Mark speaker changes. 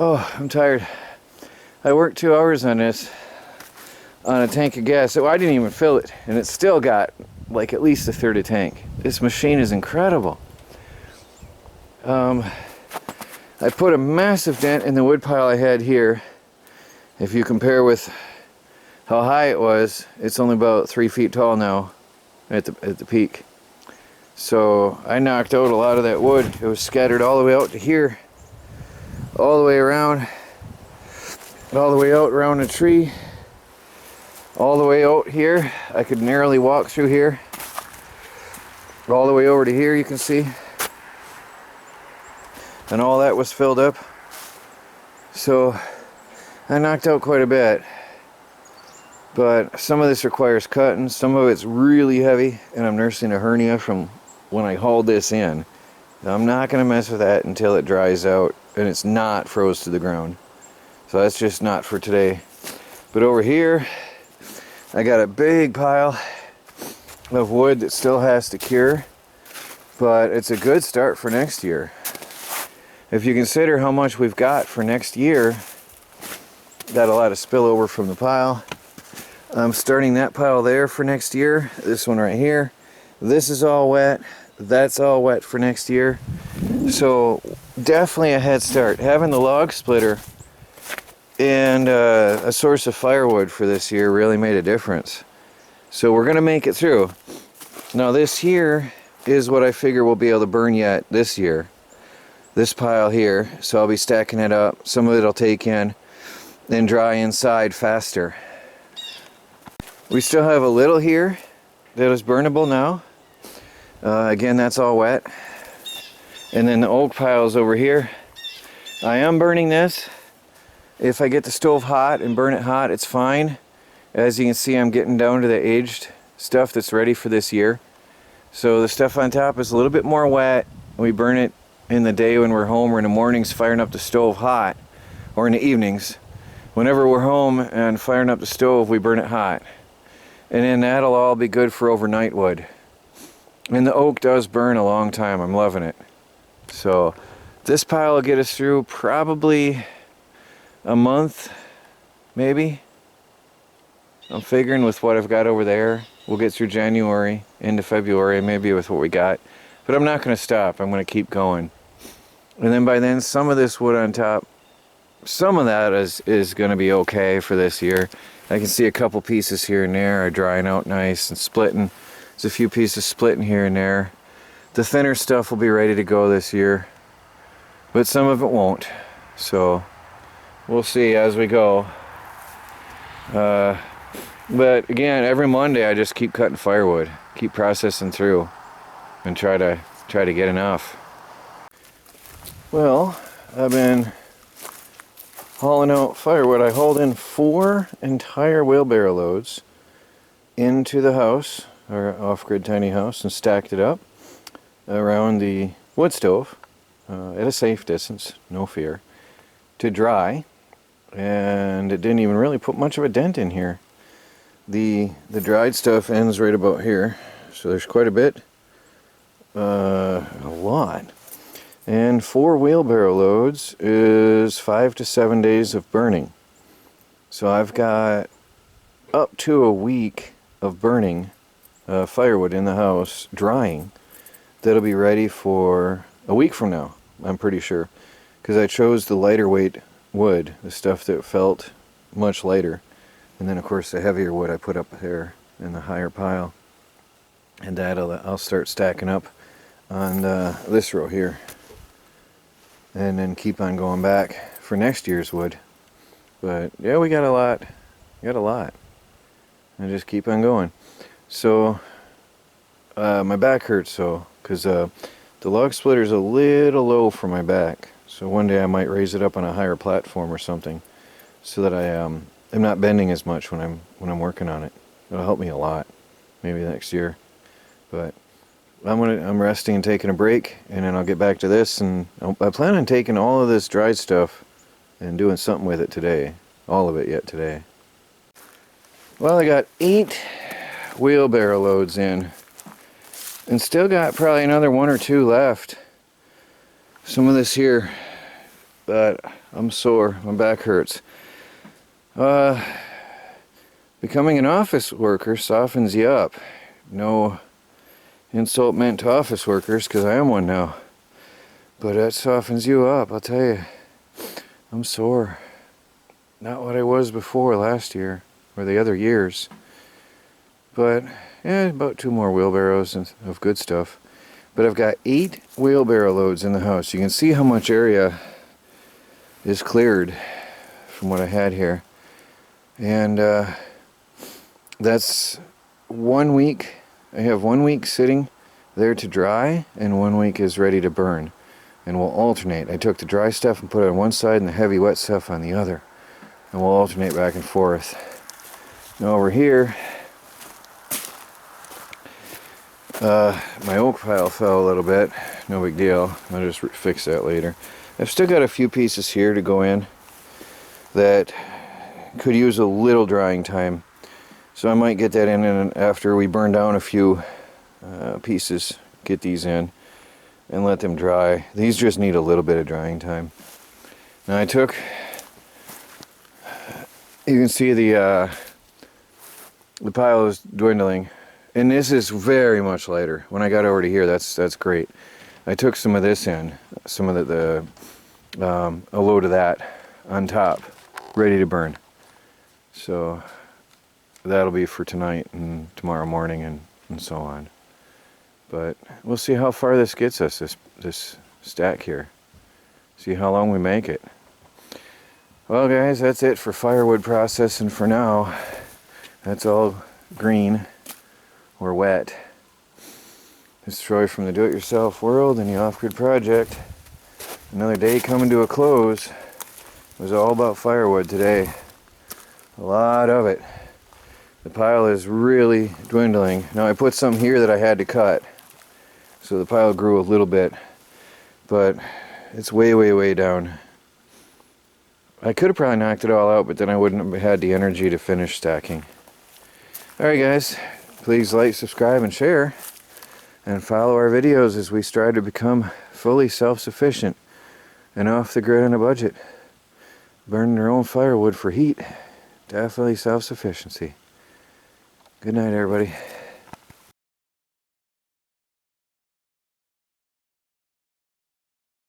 Speaker 1: Oh, I'm tired. I worked 2 hours on this, on a tank of gas. So I didn't even fill it, and it still got like at least a third of tank. This machine is incredible. I put a massive dent in the wood pile I had here. If you compare with how high it was, it's only about 3 feet tall now at the peak. So I knocked out a lot of that wood. It was scattered all the way out to here, all the way around, all the way out around the tree, all the way out here. I could narrowly walk through here, all the way over to here, you can see. And all that was filled up. So I knocked out quite a bit. But some of this requires cutting, some of it's really heavy, and I'm nursing a hernia from when I hauled this in. Now, I'm not going to mess with that until it dries out and it's not froze to the ground. So that's just not for today. But over here, I got a big pile of wood that still has to cure, but it's a good start for next year. If you consider how much we've got for next year, got a lot of spillover from the pile. I'm starting that pile there for next year. This one right here. This is all wet. That's all wet for next year. So definitely a head start. Having the log splitter and a source of firewood for this year really made a difference. So we're gonna make it through. Now this here is what I figure we'll be able to burn yet this year. This pile here. So I'll be stacking it up. Some of it I'll take in and dry inside faster. We still have a little here that is burnable now. Again, that's all wet. And then the oak piles over here. I am burning this. If I get the stove hot and burn it hot, it's fine. As you can see, I'm getting down to the aged stuff that's ready for this year. So the stuff on top is a little bit more wet. We burn it in the day when we're home, or in the mornings firing up the stove hot, or in the evenings. Whenever we're home and firing up the stove, we burn it hot. And then that'll all be good for overnight wood. And the oak does burn a long time. I'm loving it. So this pile will get us through probably a month, maybe. I'm figuring with what I've got over there, we'll get through January into February, maybe with what we got. But I'm not going to stop. I'm going to keep going. And then by then, some of this wood on top, some of that is going to be okay for this year. I can see a couple pieces here and there are drying out nice and splitting. There's a few pieces splitting here and there. The thinner stuff will be ready to go this year, but some of it won't. So we'll see as we go. But again, every Monday I just keep cutting firewood, keep processing through, and try to get enough. Well, I've been hauling out firewood. I hauled in 4 entire wheelbarrow loads into the house, our off-grid tiny house, and stacked it up around the wood stove at a safe distance, no fear, to dry. And it didn't even really put much of a dent in here. The dried stuff ends right about here, so there's quite a bit, a lot. And 4 wheelbarrow loads is 5 to 7 days of burning. So I've got up to a week of burning firewood in the house, drying, that'll be ready for a week from now, I'm pretty sure. Because I chose the lighter weight wood, the stuff that felt much lighter. And then of course the heavier wood I put up there in the higher pile. And I'll start stacking up on this row here. And then keep on going back for next year's wood. But yeah, we got a lot. And just keep on going. So my back hurts though, because the log splitter's a little low for my back. So one day I might raise it up on a higher platform or something, so that I am not bending as much when I'm working on it. It'll help me a lot. Maybe next year. But I'm resting and taking a break, and then I'll get back to this, and I plan on taking all of this dried stuff and doing something with it today. All of it yet today. Well, I got 8 wheelbarrow loads in, and still got probably another 1 or 2 left. Some of this here but I'm sore. My back hurts. Becoming an office worker softens you up. No insult meant to office workers, because I am one now. But that softens you up, I'll tell you. I'm sore. Not what I was before last year, or the other years. But, yeah, about 2 more wheelbarrows of good stuff. But I've got 8 wheelbarrow loads in the house. You can see how much area is cleared from what I had here. And that's 1 week. I have 1 week sitting there to dry, and 1 week is ready to burn. And we'll alternate. I took the dry stuff and put it on one side and the heavy wet stuff on the other. And we'll alternate back and forth. Now over here, my oak pile fell a little bit. No big deal. I'll just fix that later. I've still got a few pieces here to go in that could use a little drying time. So I might get that in and after we burn down a few pieces, get these in and let them dry. These just need a little bit of drying time. Now I took, you can see the pile is dwindling, and this is very much lighter. When I got over to here, that's great. I took some of this in, some of a load of that on top, ready to burn. So that'll be for tonight and tomorrow morning and so on. But we'll see how far this gets us, this stack here. See how long we make it. Well guys, that's it for firewood processing for now. That's all green or wet. This is Troy from the Do-It-Yourself World and the Off-Grid Project. Another day coming to a close. It was all about firewood today. A lot of it. The pile is really dwindling. Now I put some here that I had to cut. So the pile grew a little bit, but it's way down. I could have probably knocked it all out, but then I wouldn't have had the energy to finish stacking. Alright guys, please like, subscribe, and share, and follow our videos as we strive to become fully self-sufficient and off the grid on a budget. Burning their own firewood for heat, definitely self-sufficiency. Good night everybody.